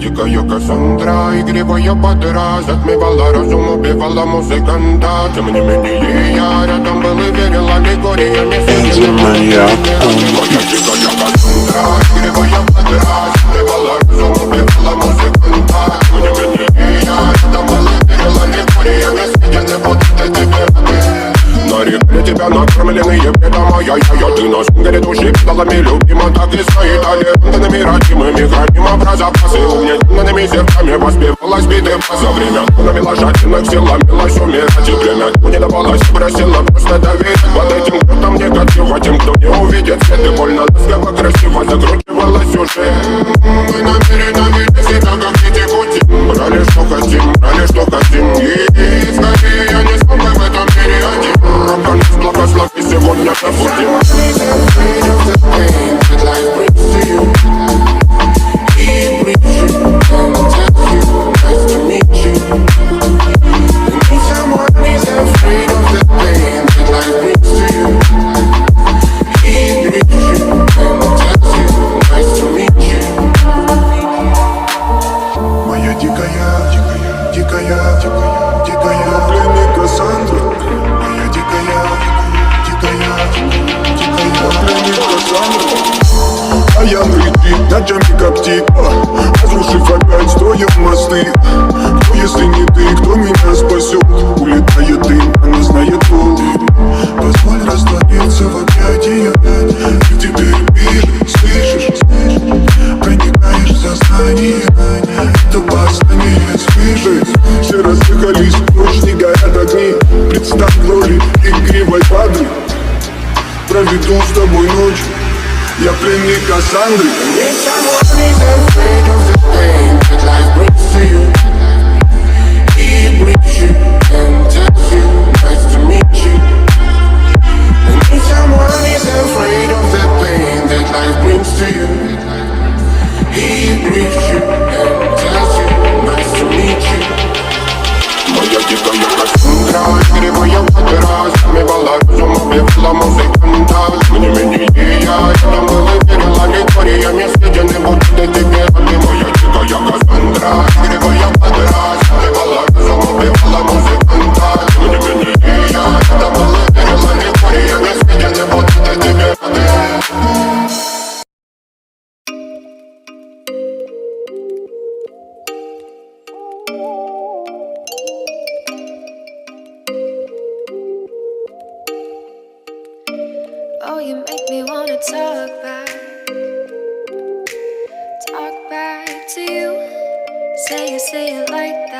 дикая Кассандра, игривая подра, затмевала разум, убивала музыканта. Тем не менее я рядом был и верил аллегориями. Моя дикая Кассандра, игривая подра, затмевала разум, убивала музыканта. Тем не менее я рядом был и верил аллегориями. Съедены будут тебе. Нарекли тебя накормленные бредом, ай-яй-яй. Ты на шунгере души педалами любима, так и стоит талентами родимыми. Храним образопасы угнетенными сердцами. Воспевалась биты за время, навела жадных сил, ломилась умирать. И время не давалось, просила просто доверить. Под этим кто-то негатива, тем, кто не увидит свет. И больно ласково, красиво закручивалась уже. Мы намеренно вели себя, как дети пути. Брали, что хотим, и скорее я не смог бы в этом мире один. Рок-н благослови сегодня забудем. Моя дикая пленник Кассандра. Моя дикая пленник Кассандра. А я летит ночами как типа, разрушив опять строим мосты. Кто если не ты, кто меня спасет? Улетает дым, она знает пол. Позволь раствориться в объятиях. И теперь пишешь, слышишь, проникаешь в сознание. Это познание слышит. Все разъехались, ночь не горят огни. Представь в роли игривой падры. Проведу с тобой ночь. Я пленник Кассандры. Моя дикая Кассандра, игривая подра, затмевала разум, убивала музыканта. Тем не менее я рядом был и верил аллегориями. Съедены будут и тебе рады. Моя дикая Кассандра, игривая подра, затмевала разум, убивала музыканта. Тем не менее я рядом был и верил аллегориями. Съедены будут и тебе рады. Oh, you make me wanna talk back to you. Say it like